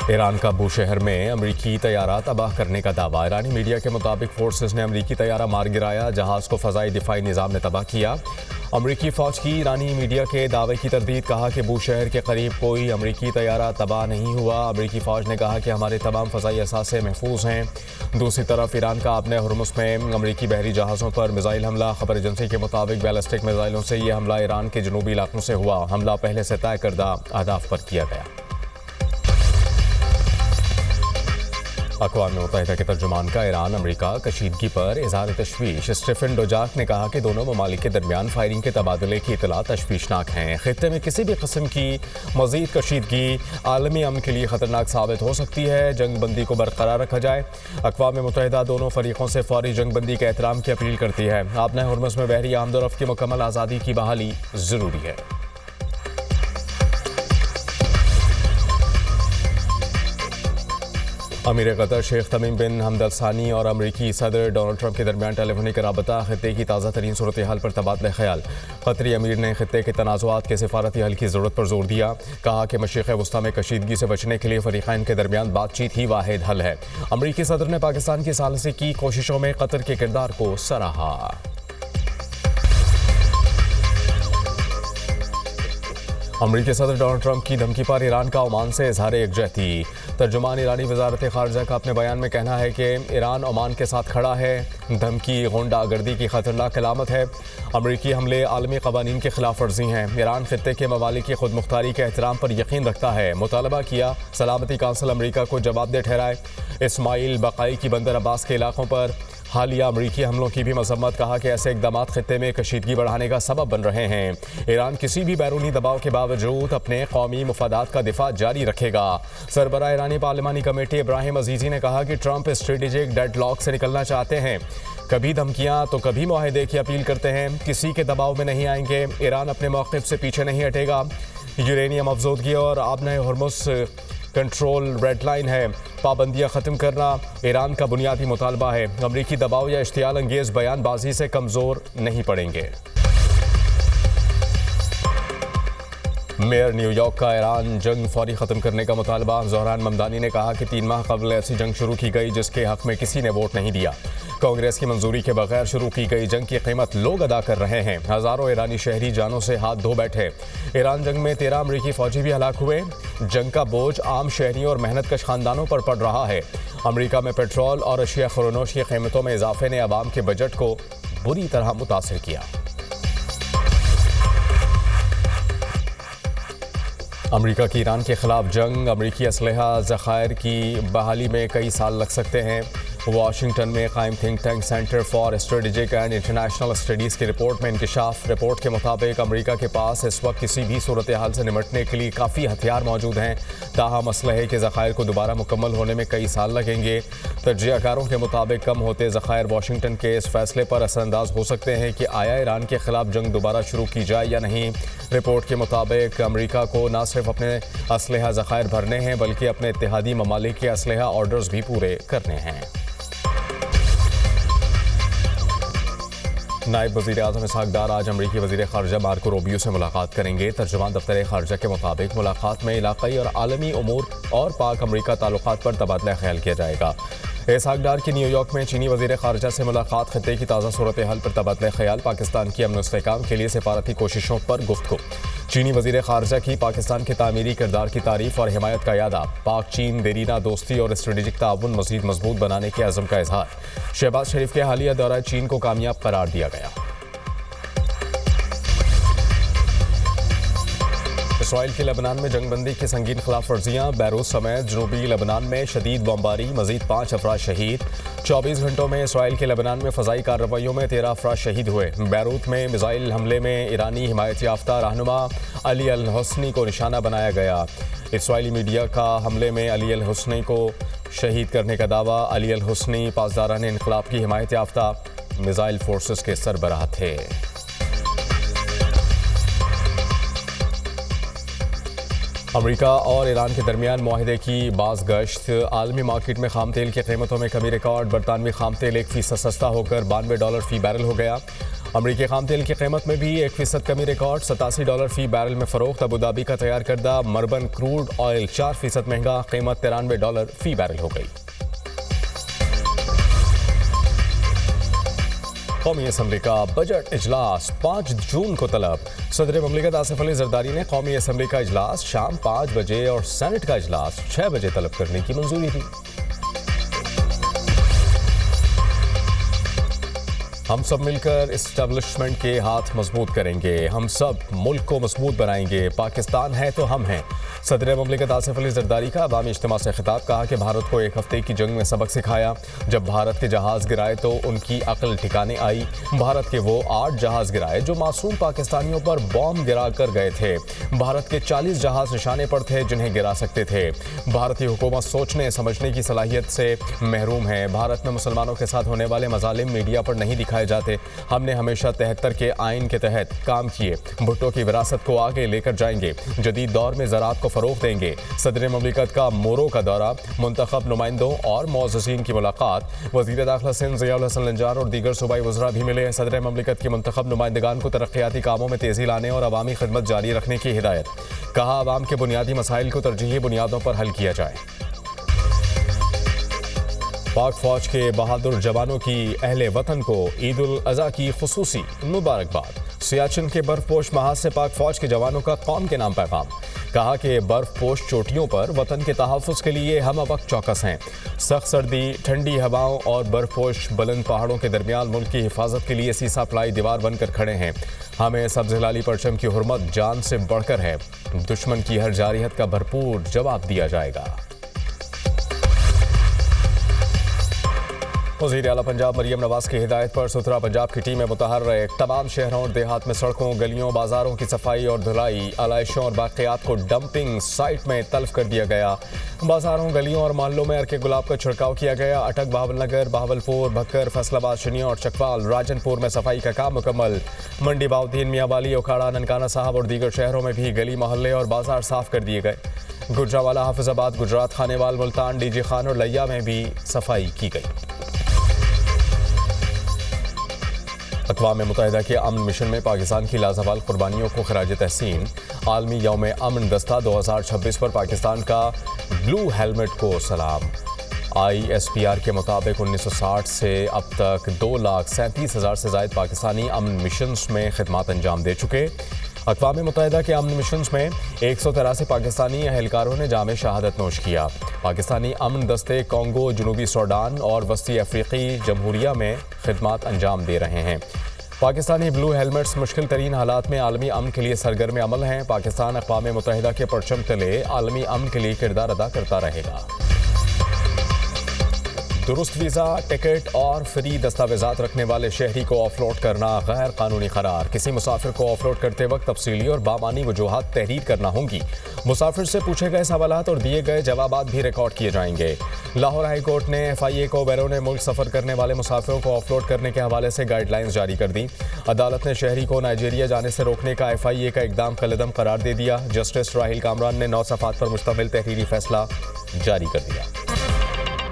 Iran का Bushehr में अमरीकी तैयारा तबाह करने का दावा। ईरानी मीडिया के मुताबिक फोर्सेस ने अमरीकी तैयारा मार गिराया, जहाज को फ़ज़ाई दिफाई निज़ाम ने तबाह किया। अमरीकी फ़ौज की ईरानी मीडिया के दावे की तरदीद, कहा कि बूशहर के करीब कोई अमरीकी तैयारा तबाह नहीं हुआ। अमरीकी फ़ौज ने कहा कि हमारे तमाम फ़ज़ाई असासे महफूज हैं। दूसरी तरफ ईरान का अपने हुर्मुस में अमरीकी बहरी जहाज़ों पर मिसाइल हमला। खबर एजेंसी के मुताबिक बैलिस्टिक मिसाइलों से यह हमला ईरान के जनूबी इलाकों से हुआ। हमला पहले से तय करदा अहदाफ पर किया गया। अक़वाम मुत्तहिदा के तर्जुमान का ईरान अमरीका कशीदगी पर इज़हार तशवीश। स्टीफन डुजार्क ने कहा कि दोनों ममालिक के दरमियान फायरिंग के तबादले की इतला तशवीशनाक हैं। खित्ते में किसी भी किस्म की मज़ीद कशीदगी आलमी अमन के लिए ख़तरनाक साबित हो सकती है। जंग बंदी को बरकरार रखा जाए। अक़वाम मुत्तहिदा दोनों फरीकों से फौरी जंग बंदी के एहतराम की अपील करती है। आपने हुर्मुस में बहरी आमदोरफ्त की मुकम्मल आज़ादी की बहाली ज़रूरी है। अमीर कतर शेख तमीम बिन हमद अल सानी और अमरीकी सदर डोनाल्ड ट्रंप के दरमियान टेलीफोनिक रबता। खित्ते की ताज़ा तरीन सूरत हाल पर तबादला ख्याल। कतरी अमीर ने खित्ते के तनाज़ुआत के सिफारती हल की ज़रूरत पर जोर दिया। कहा कि मशरिक़ वस्ता में कशीदगी से बचने के लिए फ़रीक़ैन के दरमियान बातचीत ही वाहिद हल है। अमरीकी सदर ने पाकिस्तान की सालसी की कोशिशों में कतर के किरदार को सराहा। अमरीकी सदर डोनाल्ड ट्रंप की धमकी पर ईरान का ओमान से इजहार यकजहती। तर्जुमान ईरानी वजारत खारजा का अपने बयान में कहना है कि ईरान ओमान के साथ खड़ा है। धमकी गुंडागर्दी की खतरनाक अलामत है। अमरीकी हमले आलमी कवानीन की खिलाफ वर्जी हैं। ईरान खित्ते के ममालिक की खुद मुख्तारी के एहतराम पर यकीन रखता है। मुतालबा किया सलामती काउंसिल अमरीका को जवाबदेह ठहराए। इस्माइल बकाई की बंदर अब्बास के इलाकों पर हालिया अमरीकी हमलों की भी मजम्मत। कहा कि ऐसे इकदाम खित्ते में कशीदगी बढ़ाने का सबब बन रहे हैं। ईरान किसी भी बैरूनी दबाव के बावजूद अपने कौमी मुफादात का दिफा जारी रखेगा। सरबराह ईरानी पार्लिमानी कमेटी इब्राहिम अजीजी ने कहा कि ट्रंप स्ट्रेटेजिक डेडलॉक से निकलना चाहते हैं। कभी धमकियां तो कभी मुआहदे की अपील करते हैं। किसी के दबाव में नहीं आएंगे। ईरान अपने मौक़िफ़ से पीछे नहीं हटेगा। यूरेनियम अफजोदगी और आबने हुर्मुस कंट्रोल रेड लाइन है। पाबंदियां ख़त्म करना ईरान का बुनियादी मुतालबा है। अमरीकी दबाव या इश्तियाल अंगेज़ बयानबाजी से कमज़ोर नहीं पड़ेंगे। मेयर न्यूयॉर्क का ईरान जंग फौरी ख़त्म करने का मुतालबा। ज़ोहरान ममदानी ने कहा कि 3 माह कबल ऐसी जंग शुरू की गई जिसके हक़ में किसी ने वोट नहीं दिया। कांग्रेस की मंजूरी के बगैर शुरू की गई जंग की कीमत लोग अदा कर रहे हैं। हज़ारों ईरानी शहरी जानों से हाथ धो बैठे। ईरान जंग में 13 अमरीकी फ़ौजी भी हलाक हुए। जंग का बोझ आम शहरियों और मेहनतकश ख़ानदानों पर पड़ रहा है। अमरीका में पेट्रोल और अशिया खुरनोश की कीमतों में इजाफे ने अवाम के बजट को बुरी तरह मुतासिर किया। अमरीका की ईरान के खिलाफ जंग। अमरीकी असलहा ज़खायर की बहाली में कई साल लग सकते हैं। वाशिंगटन में कायम think tank centre for strategic and international studies की रिपोर्ट में इंकशाफ। रिपोर्ट के मुताबिक अमरीका के पास इस वक्त किसी भी सूरत हाल से निमटने के लिए काफ़ी हथियार मौजूद हैं। ताहम असलहे के ज़खायर को दोबारा मुकम्मल होने में कई साल लगेंगे। तज्ज़ियाकारों के मुताबिक कम होते ज़खायर वाशिंगटन के इस फैसले पर असरअंदाज हो सकते हैं कि आया ईरान के खिलाफ जंग दोबारा शुरू की जाए या नहीं। रिपोर्ट के मुताबिक अमरीका को न सिर्फ अपने असलहा ज़खायर भरने हैं बल्कि अपने इत्तेहादी ममालिक के असलहा ऑर्डर्स भी पूरे करने हैं। नायब वज़ीर आज़म इसहाक़ डार आज अमरीकी वज़ीर ख़ारजा मार्को रूबियो से मुलाकात करेंगे। तर्जुमान दफ्तर ख़ारजा के मुताबिक मुलाकात में इलाक़ाई और आलमी उमूर और पाक अमरीका ताल्लुक़ात पर तबादला ख्याल किया जाएगा। इसहाक़ डार की न्यूयॉर्क में चीनी वज़ीर ख़ारजा से मुलाकात। खित्ते की ताज़ा सूरत हाल पर तबादला ख्याल। पाकिस्तान की अमन इस्तेहकाम के लिए सिफारती कोशिशों पर गुफ्तगू। चीनी वज़ीर ख़ारजा की पाकिस्तान के तामीरी किरदार की तारीफ़ और हिमायत का यादा। पाक चीन देरीना दोस्ती और स्ट्रेटेजिक ताउन मज़ीद मजबूत बनाने के अज़म का इजहार। शहबाज शरीफ के हालिया दौरा चीन को कामयाब करार दिया गया। इसराइल की लेबनान में जंगबंदी की संगीन खिलाफ वर्जियाँ। बैरूत समेत जनूबी लेबनान में शदीद बमबारी। मजीद 5 अफराद शहीद। 24 घंटों में इसराइल के लेबनान में फ़ज़ाई कार्रवाइयों में 13 अफराद शहीद हुए। बैरूत में मिसाइल हमले में ईरानी हिमायत याफ्ता रहनुमा अली अल हुस्नी को निशाना बनाया गया। इसराइली मीडिया का हमले में अली अल हुस्नी को शहीद करने का दावा। अली अल हुस्नी पासदारान इनक़लाब की हिमायत याफ्ता मिसाइल फोर्सेस के सरबराह थे। अमरीका और ईरान के दरमियान मुआहदे की बाज़ गश्त। आलमी मार्केट में खाम तेल की कीमतों में कमी रिकॉर्ड। बरतानवी खाम तेल 1% सस्ता होकर $92 फ़ी बैरल हो गया। अमरीकी खाम तेल की कीमत में भी 1% कमी रिकॉर्ड, $87 फी बैरल में फरोख्त। अबूधाबी का तैयार करदा मरबन क्रूड ऑयल 4% महंगा, कीमत $93 फी बैरल हो गई। कौमी असम्बली का बजट इजलास 5 जून को तलब। सदर ममलिकत आसिफ अली जरदारी ने कौमी असम्बली का इजलास शाम 5 बजे और सेनेट का इजलास 6 बजे तलब करने की मंजूरी दी। हम सब मिलकर इस्टेब्लिशमेंट के हाथ मजबूत करेंगे, हम सब मुल्क को मजबूत बनाएंगे, पाकिस्तान है तो हम हैं। सदर ममलिकत आसिफ अली जरदारी का अवामी इज्तिमा से खिताब, कहा कि भारत को 1 हफ्ते की जंग में सबक सिखाया। जब भारत के जहाज़ गिराए तो उनकी अक्ल ठिकाने आई। भारत के वो 8 जहाज़ गिराए जो मासूम पाकिस्तानियों पर बॉम्ब गिरा कर गए थे। भारत के 40 जहाज़ निशाने पर थे जिन्हें गिरा सकते थे। भारतीय हुकूमत सोचने समझने की सलाहियत से महरूम है। भारत में मुसलमानों के साथ होने वाले मजालिम मीडिया पर नहीं दिखाए जाते। हमने हमेशा 73 के आइन के तहत काम किए। भुट्टो की विरासत को आगे लेकर जाएंगे, जदीद दौर में ज़राअत को फरोग देंगे। सदर ममलिकत का मोरो का दौरा, मुंतखब नुमाइंदों और मुअज़्ज़ज़ीन की मुलाकात। वज़ीर दाखिला सिंध ज़ियाउल हसन लंजार और दीगर सूबाई वज़रा भी मिले। सदर ममलिकत के मुंतखब नुमाइंदगान को तरक्याती कामों में तेज़ी लाने और अवामी खिदमत जारी रखने की हिदायत। कहा, अवाम के बुनियादी मसाइल को तरजीही बुनियादों पर हल किया जाए। पाक फौज के बहादुर जवानों की अहले वतन को ईद उल अज़हा की खुसूसी मुबारकबाद। सियाचिन के बर्फपोश महाज से पाक फौज के जवानों का कौम के नाम पैगाम। कहा कि बर्फपोश चोटियों पर वतन के तहफ़्फ़ुज़ के लिए हम वक्त चौकस हैं। सख्त सर्दी, ठंडी हवाओं और बर्फपोश बुलंद पहाड़ों के दरमियान मुल्क की हिफाजत के लिए सीसा प्लाई दीवार बनकर खड़े हैं। हमें सब्ज़ हिलाली परचम की हुर्मत जान से बढ़कर है। दुश्मन की हर जारियत का भरपूर जवाब दिया जाएगा। वज़ीर आला पंजाब मरियम नवाज की हिदायत पर सुथरा पंजाब की टीमें मुतहर्रिक। तमाम शहरों और देहात में सड़कों, गलियों, बाजारों की सफाई और धुलाई, आलाइशों और बाक़ियात को डंपिंग साइट में तल्फ कर दिया गया। बाजारों, गलियों और मोहल्लों में अर्के गुलाब का छिड़काव किया गया। अटक, बहावलनगर, बहावलपुर, भक्कर, फैसलाबाद, शनिया और चकवाल, राजनपुर में सफाई का काम मुकम्मल। मंडी, बाउद्दीन, मियांवाली, ओखाड़ा, ननकाना साहब और दीगर शहरों में भी गली, मोहल्ले और बाजार साफ कर दिए गए। गुजरावाला, हाफिजाबाद, गुजरात, खानेवाल, मुल्तान, डीजी खान और लिया में भी सफाई की गई। अक़वाम मुत्तहिदा के अमन मिशन में पाकिस्तान की लाजवाल कुर्बानियों को खराज तहसीन। आलमी यौम अमन दस्ता 2026 पर पाकिस्तान का ब्लू हेलमेट को सलाम। ISPR के मुताबिक 1960 से अब तक 2,37,000 से ज़ायद पाकिस्तानी अमन मिशंस में खिदमत अंजाम दे चुके। अक़वाम मुत्तहिदा के अमन मिशंस में 183 पाकिस्तानी एहलकारों ने जामे शहादत नोश किया। पाकिस्तानी अमन दस्ते कोंगो, जनूबी सूडान और वस्ती अफ्रीकी जमहूरिया में खिदमत अंजाम दे रहे हैं। पाकिस्तानी ब्लू हेलमेट्स मुश्किल तरीन हालात में आलमी अमन के लिए सरगर्म अमल हैं। पाकिस्तान अक़वाम मुत्तहिदा के परचम तले आलमी अमन के लिए किरदार अदा करता रहेगा। दुरुस्त वीज़ा, टिकट और फ्री दस्तावेजात रखने वाले शहरी को ऑफलोड करना गैर कानूनी करार। किसी मुसाफिर को ऑफलोड करते वक्त तफसीली और बामानी वजूहात तहरीर करना होंगी। मुसाफिर से पूछे गए सवालात और दिए गए जवाबात भी रिकॉर्ड किए जाएंगे। लाहौर हाई कोर्ट ने FIA को बैरून मुल्क सफ़र करने वाले मुसाफिरों को ऑफलोड करने के हवाले से गाइडलाइंस जारी कर दी। अदालत ने शहरी को नाइजीरिया जाने से रोकने का FIA का इकदाम कलदम करार दे दिया। जस्टिस राहिल कामरान ने 9 सफ़ात पर मुश्तमिल तहरीरी फैसला जारी कर दिया।